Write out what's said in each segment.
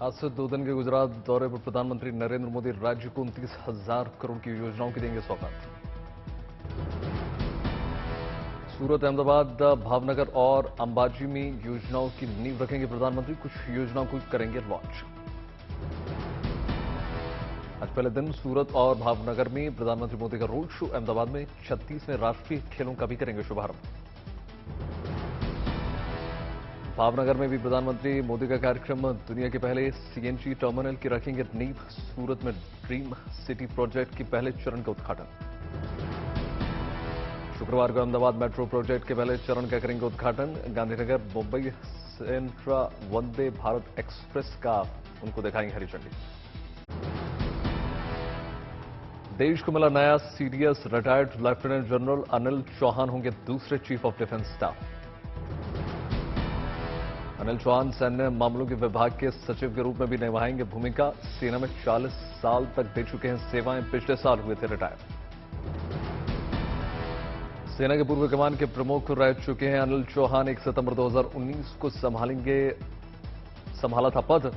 आज से 2 दिन के गुजरात दौरे पर प्रधानमंत्री नरेंद्र मोदी राज्य को 29,000 करोड़ की योजनाओं की देंगे सौगात। सूरत, अहमदाबाद, भावनगर और अंबाजी में योजनाओं की नींव रखेंगे प्रधानमंत्री। कुछ योजनाओं को करेंगे लॉन्च। आज पहले दिन सूरत और भावनगर में प्रधानमंत्री मोदी का रोड शो। अहमदाबाद में 36वें राष्ट्रीय खेलों का भी करेंगे शुभारंभ। भावनगर में भी प्रधानमंत्री मोदी का कार्यक्रम। दुनिया के पहले सीएनजी टर्मिनल की रखेंगे नींव। सूरत में ड्रीम सिटी प्रोजेक्ट के पहले चरण का उद्घाटन। शुक्रवार को अहमदाबाद मेट्रो प्रोजेक्ट के पहले चरण का करेंगे उद्घाटन। गांधीनगर मुंबई सेंट्रा वंदे भारत एक्सप्रेस का उनको दिखाएंगे हरी झंडी। देश को मिला नया CDS. Retired lieutenant general Anil Chauhan होंगे दूसरे chief of defence staff. Anil Chauhan सैन्य मामलों के विभाग के सचिव के रूप में भी निभाएंगे भूमिका। सेना में 40 साल तक दे चुके हैं सेवाएं। पिछले साल हुए थे रिटायर। सेना के पूर्व कमान के प्रमुख रह चुके हैं अनिल चौहान। 1 सितंबर 2019 को संभाला था पद।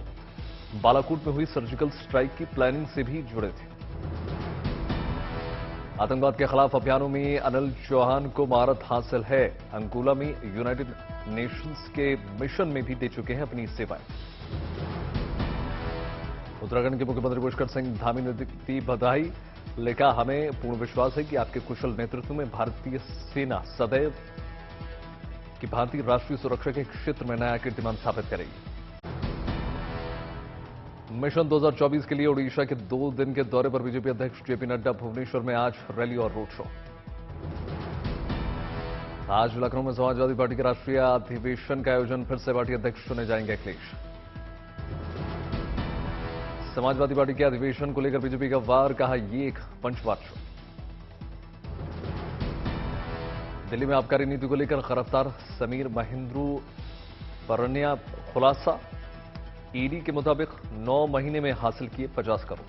बालाकोट में हुई सर्जिकल स्ट्राइक की प्लानिंग से भी जुड़े थे। आतंकवाद के खिलाफ अभियानों में अनिल चौहान को महारत हासिल है। अंगोला में यूनाइटेड नेशंस के मिशन में भी दे चुके हैं अपनी सेवाएं। उत्तराखंड के मुख्यमंत्री पुष्कर सिंह धामी ने दी बधाई। लिखा, हमें पूर्ण विश्वास है कि आपके कुशल नेतृत्व में भारतीय सेना सदैव की भारतीय राष्ट्रीय सुरक्षा के क्षेत्र में नया कीर्तिमान स्थापित करेगी। मिशन 2024 के लिए ओडिशा के 2 दिन के दौरे पर बीजेपी अध्यक्ष जेपी नड्डा भुवनेश्वर में आज रैली और रोड शो। आज लखनऊ में समाजवादी पार्टी के राष्ट्रीय अधिवेशन का आयोजन। फिर से पार्टी अध्यक्ष चुने जाएंगे अखिलेश। समाजवादी पार्टी के अधिवेशन को लेकर बीजेपी का वार। कहा, ये एक पंचवार शो। दिल्ली में आबकारी नीति को लेकर गिरफ्तार समीर महिंद्रू परनिया खुलासा। ईडी के मुताबिक 9 महीने में हासिल किए 50 करोड़।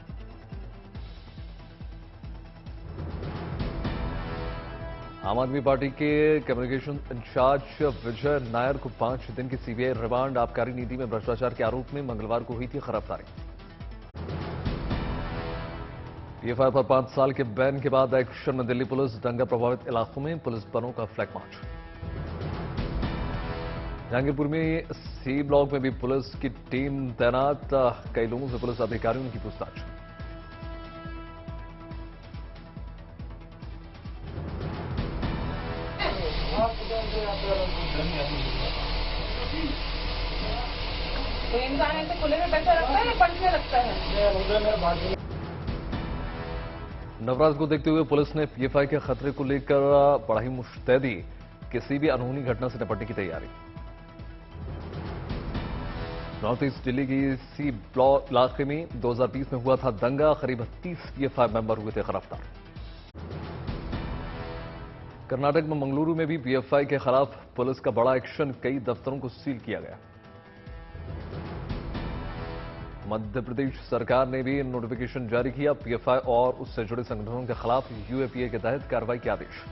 आम आदमी पार्टी के कम्युनिकेशन इंचार्ज विजय नायर को 5 दिन की सीबीआई रिमांड। आबकारी नीति में भ्रष्टाचार के आरोप में मंगलवार को हुई थी गिरफ्तारी। पीएफआई पर 5 साल के बैन के बाद एक्शन में दिल्ली पुलिस। दंगा प्रभावित इलाकों में पुलिस बलों का फ्लैग मार्च। जहांगीरपुर में सी ब्लॉक में भी पुलिस की टीम तैनात। कई लोगों से पुलिस अधिकारियों की पूछताछ। ट्रेन जाने से खुले में पैसा लगता है या पंच में लगता है? नवरात्र को देखते हुए पुलिस ने पीएफआई के खतरे को लेकर बढ़ाई मुस्तैदी। किसी भी अनहोनी घटना से निपटने की तैयारी। नॉर्थ ईस्ट दिल्ली की सी ब्लॉक इलाके में 2020 में हुआ था दंगा। करीब 30 पीएफआई मेंबर हुए थे गिरफ्तार। कर्नाटक में मंगलुरु में भी पीएफआई के खिलाफ पुलिस का बड़ा एक्शन। कई दफ्तरों को सील किया गया। मध्य प्रदेश सरकार ने भी नोटिफिकेशन जारी किया। पीएफआई और उससे जुड़े संगठनों के खिलाफ यूएपीए के तहत कार्रवाई के आदेश।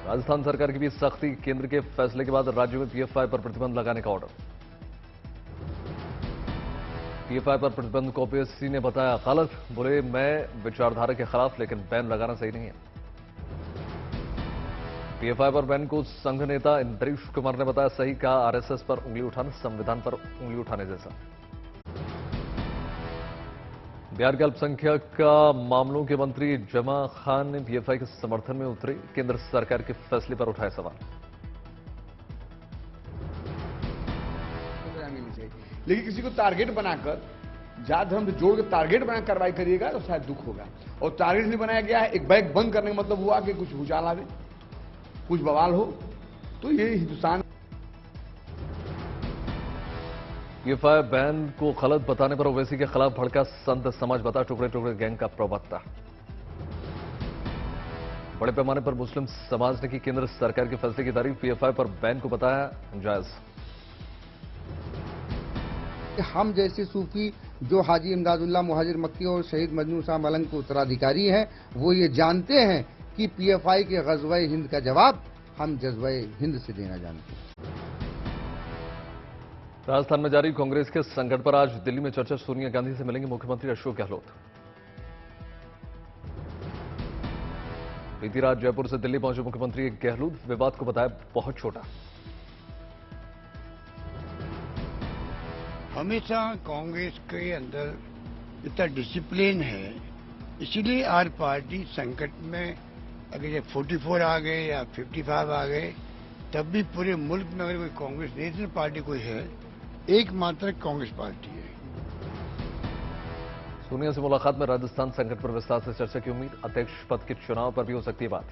राजस्थान सरकार की भी सख्ती। केंद्र के फैसले के बाद राज्य में पीएफआई पर प्रतिबंध लगाने का ऑर्डर। पीएफआई पर प्रतिबंध को ओपीएससी ने बताया गलत। बोले, मैं विचारधारा के खिलाफ, लेकिन बैन लगाना सही नहीं है। पीएफआई पर बैन को संघ नेता इंद्रेश कुमार ने बताया सही। कहा, आरएसएस पर उंगली उठाना संविधान पर उंगली उठाने जैसा। बिहार के अल्पसंख्यक मामलों के मंत्री जमा खान ने पीएफआई के समर्थन में उतरे। केंद्र सरकार के फैसले पर उठाए सवाल। लेकिन किसी को टारगेट बनाकर, जात धर्म से जोड़ के टारगेट बनाकर कार्रवाई करिएगा तो शायद दुख होगा। और टारगेट नहीं बनाया गया है। एक बैग बंद करने का मतलब हुआ कि कुछ भूचाल आवे, कुछ बवाल हो। तो ये हिंदुस्तान पीएफआई बैन को गलत बताने पर ओवैसी के खिलाफ भड़का संत समाज। बता, टुकड़े टुकड़े गैंग का प्रवक्ता। बड़े पैमाने पर मुस्लिम समाज ने की केंद्र सरकार के फैसले की तारीफ। पीएफआई पर बैन को बताया जायज। हम जैसे सूफी जो हाजी इमदादुल्लाह मुहाजिर मक्की और शहीद मजनू शाह मलंग के उत्तराधिकारी हैं, वो ये जानते हैं कि पीएफआई के ग़ज़वा-ए हिंद का जवाब हम जज़्वा-ए हिंद से देना जानते हैं। राजस्थान में जारी कांग्रेस के संकट पर आज दिल्ली में चर्चा। सोनिया गांधी से मिलेंगे मुख्यमंत्री अशोक गहलोत। बीती रात जयपुर से दिल्ली पहुंचे मुख्यमंत्री गहलोत, विवाद को बताया बहुत छोटा। हमेशा कांग्रेस के अंदर इतना डिसिप्लिन है, इसीलिए हर पार्टी संकट में अगर ये 44 आ गए या 55 आ गए, तब भी पूरे मुल्क में अगर कोई कांग्रेस नेशनल पार्टी कोई है, एकमात्र कांग्रेस पार्टी है। सोनिया से मुलाकात में राजस्थान संकट पर विस्तार से चर्चा की उम्मीद। अध्यक्ष पद के चुनाव पर भी हो सकती है बात।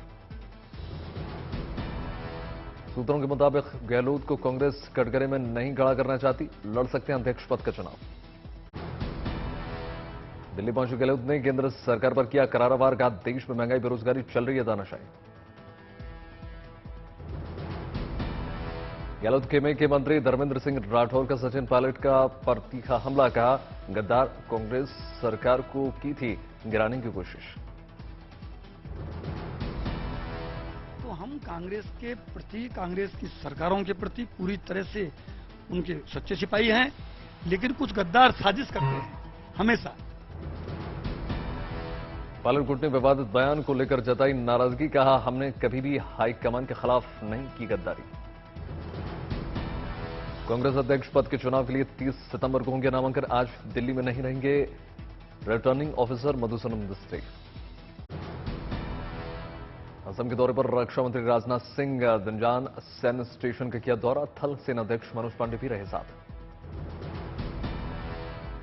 सूत्रों के मुताबिक गहलोत को कांग्रेस कटघरे में नहीं खड़ा करना चाहती, लड़ सकते हैं अध्यक्ष पद का चुनाव। दिल्ली पहुंचे गहलोत ने केंद्र सरकार पर किया करारा वार, कहा देश में महंगाई बेरोजगारी चल रही है तानाशाही। गहलोत खेमे के मंत्री धर्मेंद्र सिंह राठौर का सचिन पायलट का पर तीखा हमला, कहा गद्दार कांग्रेस सरकार को की थी गिराने की कोशिश। तो हम कांग्रेस के प्रति, कांग्रेस की सरकारों के प्रति पूरी तरह से उनके सच्चे सिपाही हैं, लेकिन कुछ गद्दार साजिश करते हैं हमेशा। पायलट गुट ने विवादित बयान को लेकर जताई नाराजगी, कहा हमने कभी भी हाईकमान के खिलाफ नहीं की गद्दारी। कांग्रेस अध्यक्ष पद के चुनाव के लिए 30 सितंबर को होंगे नामांकन। आज दिल्ली में नहीं रहेंगे रिटर्निंग ऑफिसर मधुसूदन मिस्त्री। असम के दौरे पर रक्षा मंत्री राजनाथ सिंह दंजान सैन्य स्टेशन का किया दौरा। थल सेनाध्यक्ष मनोज पांडे भी रहे साथ।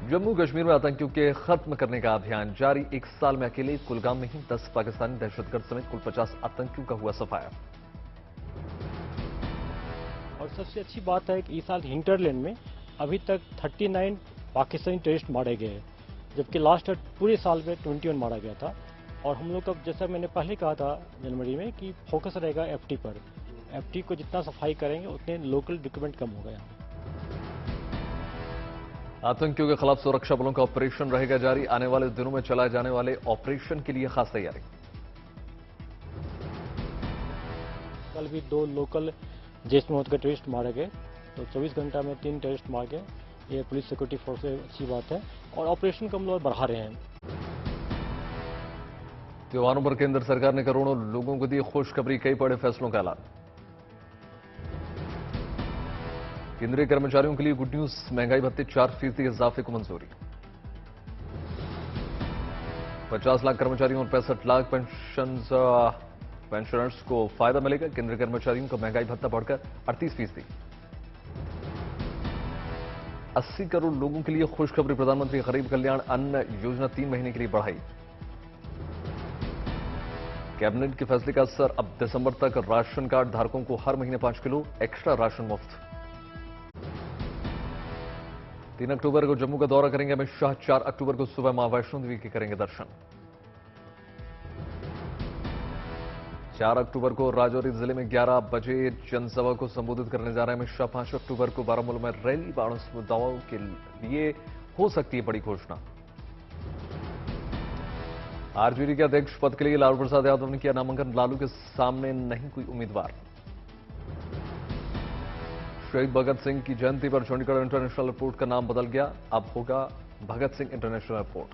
जम्मू कश्मीर में आतंकियों के खत्म करने का अभियान जारी। 1 साल में अकेले कुलगाम में ही 10 पाकिस्तानी दहशतगर्द समेत कुल 50 आतंकियों का हुआ सफाया। और सबसे अच्छी बात है कि इस साल हिंटरलैंड में अभी तक 39 पाकिस्तानी टेररिस्ट मारे गए हैं, जबकि लास्ट पूरे साल में 21 मारा गया था। और हम लोग का, जैसा मैंने पहले कहा था जनवरी में, कि फोकस रहेगा एफटी पर। एफटी को जितना सफाई करेंगे उतने लोकल डॉक्यूमेंट कम हो गया। आतंकियों के खिलाफ सुरक्षा बलों का ऑपरेशन रहेगा जारी। आने वाले दिनों में चलाए जाने वाले ऑपरेशन के लिए खास तैयारी। कल भी 2 लोकल जैश मोहम्मद के टेररिस्ट मारे गए, तो 24 घंटा में 3 टेररिस्ट मार गए। ये पुलिस सिक्योरिटी फोर्स से अच्छी बात है और ऑपरेशन कम लोग बढ़ा रहे हैं। त्योहारों पर केंद्र सरकार ने करोड़ों लोगों को दी खुशखबरी, कई बड़े फैसलों का ऐलान। केंद्रीय कर्मचारियों के लिए गुड न्यूज, महंगाई भत्ते 4% इजाफे को मंजूरी। 50 लाख कर्मचारियों और 65 लाख पेंशनर्स को फायदा मिलेगा। केंद्रीय कर्मचारियों का महंगाई भत्ता बढ़कर 38%। 80 करोड़ लोगों के लिए खुशखबरी, प्रधानमंत्री गरीब कल्याण अन्न योजना 3 महीने के लिए बढ़ाई। कैबिनेट के फैसले का असर, अब दिसंबर तक राशन कार्ड धारकों को हर महीने 5 किलो एक्स्ट्रा राशन मुफ्त। 3 अक्टूबर को जम्मू का दौरा करेंगे अमित शाह। 4 अक्टूबर को सुबह मां वैष्णो देवी के करेंगे दर्शन। 4 अक्टूबर को राजौरी जिले में 11 बजे जनसभा को संबोधित करने जा रहे हैं अमित शाह। 5 अक्टूबर को बारामूला में रैली। 12 मुद्दाओं के लिए हो सकती है बड़ी घोषणा। आरजेडी के अध्यक्ष पद के लिए लालू प्रसाद यादव ने किया नामांकन। लालू के सामने नहीं कोई उम्मीदवार। शहीद भगत सिंह की जयंती पर चंडीगढ़ इंटरनेशनल एयरपोर्ट का नाम बदल गया, अब होगा भगत सिंह इंटरनेशनल एयरपोर्ट।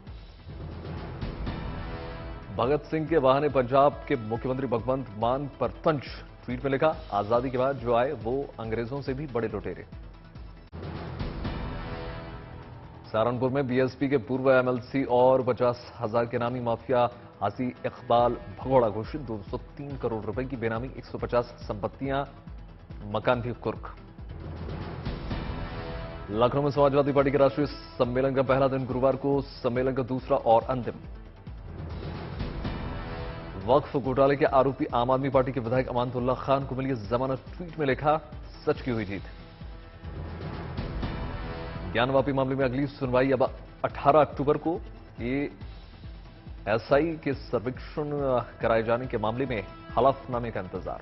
भगत सिंह के बहाने पंजाब के मुख्यमंत्री भगवंत मान पर तंज। ट्वीट में लिखा, आजादी के बाद जो आए वो अंग्रेजों से भी बड़े लुटेरे। सहारनपुर में बीएसपी के पूर्व एमएलसी और 50,000 के नामी माफिया हाजी इकबाल भगोड़ा घोषित। 203 करोड़ रुपए की बेनामी, 150 संपत्तियां, मकान भी कुर्क। लखनऊ में समाजवादी पार्टी के राष्ट्रीय सम्मेलन का पहला दिन गुरुवार को, सम्मेलन का दूसरा और अंतिम। वक्फ घोटाले के आरोपी आम आदमी पार्टी के विधायक अमानतुल्लाह खान को मिली जमानत। ट्वीट में लिखा, सच की हुई जीत। ज्ञानवापी मामले में अगली सुनवाई अब 18 अक्टूबर को। एएसआई के सर्वेक्षण कराए जाने के मामले में हलफनामे का इंतजार।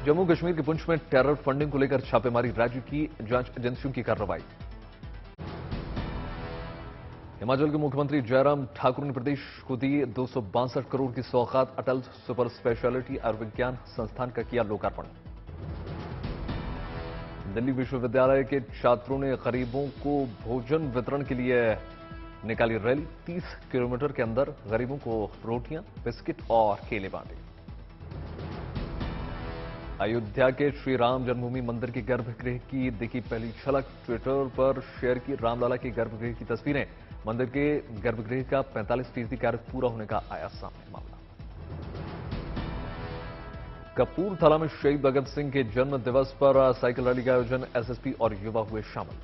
जम्मू कश्मीर के पुंछ में टेरर फंडिंग को लेकर छापेमारी, राज्य की जांच एजेंसियों की कार्रवाई। हिमाचल के मुख्यमंत्री जयराम ठाकुर ने प्रदेश को दी 262 करोड़ की सौगात। अटल सुपर स्पेशलिटी आयुर्विज्ञान संस्थान का किया लोकार्पण। दिल्ली विश्वविद्यालय के छात्रों ने गरीबों को भोजन वितरण के लिए निकाली रैली। 30 किलोमीटर के अंदर गरीबों को रोटियां, बिस्किट और केले बांटे। अयोध्या के श्री राम जन्मभूमि मंदिर के गर्भगृह की दिखी पहली झलक। ट्विटर पर शेयर की रामलला के गर्भगृह की तस्वीरें। मंदिर के गर्भगृह का 45% कार्य पूरा होने का आया सामने मामला। कपूरथला में शहीद भगत सिंह के जन्म दिवस पर साइकिल रैली का आयोजन। एसएसपी और युवा हुए शामिल।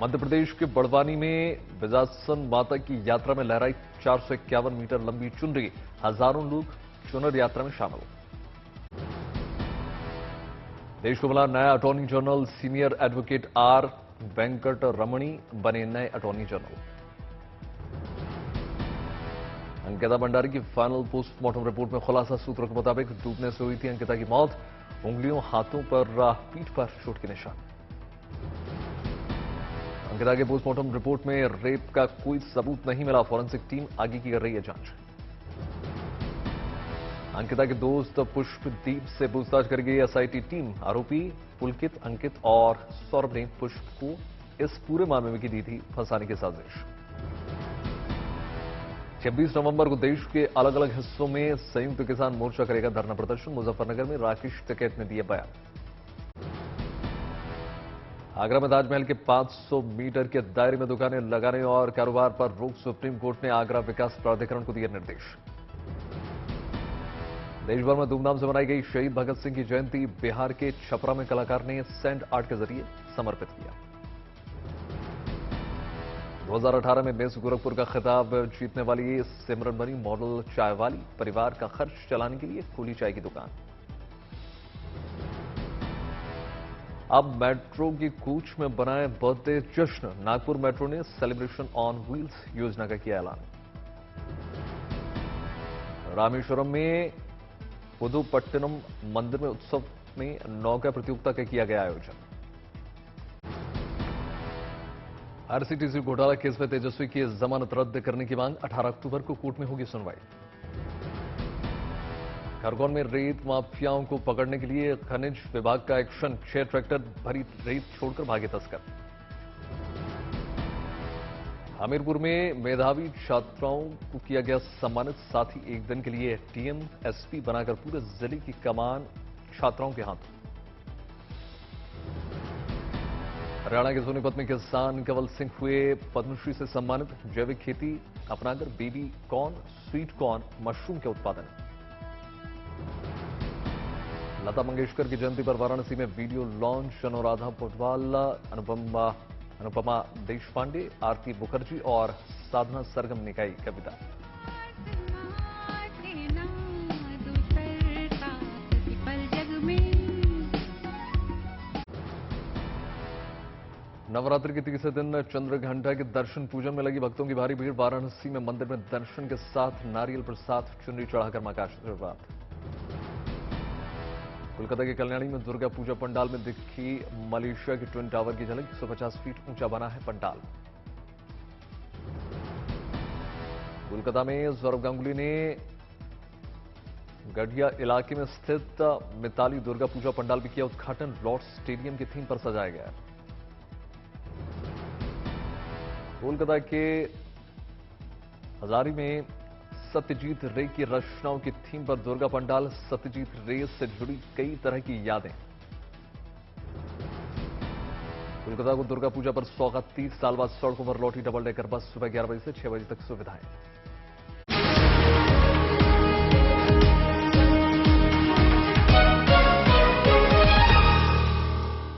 मध्य प्रदेश के बड़वानी में विजासन माता की यात्रा में लहराई 451 मीटर लंबी चुनरी। हजारों लोग चुनर यात्रा में शामिल। देश को मिला नया attorney general. Senior advocate R Venkat Ramani बने नए अटॉर्नी जनरल। अंकिता भंडारी की फाइनल पोस्टमार्टम रिपोर्ट में खुलासा। सूत्रों के मुताबिक डूबने से हुई थी अंकिता की मौत। उंगलियों, हाथों पर, पीठ पर चोट के निशान। अंकिता के पोस्टमार्टम रिपोर्ट में रेप का कोई सबूत नहीं मिला। फॉरेंसिक टीम आगे की कर रही है जांच। अंकिता के दोस्त पुष्पदीप से पूछताछ करेगी एसआईटी टीम। आरोपी पुलकित, अंकित और सौरभ ने पुष्प को इस पूरे मामले में की दी थी फंसाने की साजिश। 26 नवंबर को देश के अलग अलग हिस्सों में संयुक्त किसान मोर्चा करेगा धरना प्रदर्शन। मुजफ्फरनगर में राकेश टिकैत ने दिए बयान। आगरा में ताजमहल के 500 मीटर के दायरे में दुकानें लगाने और कारोबार पर रोक। सुप्रीम कोर्ट ने आगरा विकास प्राधिकरण को दिए निर्देश। देश भर में धूमधाम से मनाई गई शहीद भगत सिंह की जयंती। बिहार के छपरा में कलाकार ने सैंड आर्ट के जरिए समर्पित किया। 2018 में मिस गोरखपुर का खिताब जीतने वाली सिमरन बनी मॉडल चाय वाली। परिवार का खर्च चलाने के लिए खोली चाय की दुकान। अब मेट्रो की कोच में बनाए बर्थडे जश्न। नागपुर मेट्रो ने सेलिब्रेशन ऑन व्हील्स योजना का किया ऐलान। रामेश्वरम में पुदुपट्टनम मंदिर में उत्सव में नौका प्रतियोगिता का किया गया आयोजन। आरसीटीसी घोटाला केस में तेजस्वी की जमानत रद्द करने की मांग। 18 अक्टूबर को कोर्ट में होगी सुनवाई। खरगोन में रेत माफियाओं को पकड़ने के लिए खनिज विभाग का एक्शन। 6 ट्रैक्टर भरी रेत छोड़कर भागे तस्कर। हमीरपुर में मेधावी छात्राओं को किया गया सम्मानित। साथ ही एक दिन के लिए टीएम एसपी बनाकर पूरे जिले की कमान छात्राओं के हाथों। हरियाणा के सोनीपत में किसान कंवल सिंह हुए पद्मश्री से सम्मानित। जैविक खेती अपनाकर baby corn, sweet corn, mushroom के उत्पादन। लता मंगेशकर की जयंती पर वाराणसी में वीडियो लॉन्च। अनुराधा पौडवाल, अनुपमा देशपांडे, आरती मुखर्जी और साधना सरगम ने गाई कविता। नवरात्रि के तीसरे दिन चंद्रघंटा के दर्शन पूजन में लगी भक्तों की भारी भीड़। वाराणसी में मंदिर में दर्शन के साथ नारियल प्रसाद, चुनरी चढ़ाकर मां का आशीर्वाद। कोलकाता के कल्याणी में दुर्गा पूजा पंडाल में दिखी मलेशिया के ट्विन टावर की झलक। 150 फीट ऊंचा बना है पंडाल। कोलकाता में सौरभ गांगुली ने गढ़िया इलाके में स्थित मिताली दुर्गा पूजा पंडाल भी किया उद्घाटन। लॉर्ड्स स्टेडियम की थीम पर सजाया गया। कोलकाता के हजारी में सत्यजीत रे की रचनाओं की थीम पर दुर्गा पंडाल। सत्यजीत रे से जुड़ी कई तरह की यादें। कोलकाता को दुर्गा पूजा पर सौगात। 30 साल बाद सड़कों पर लौटी डबल डेकर बस। सुबह 11 बजे से 6 बजे तक सुविधाएं।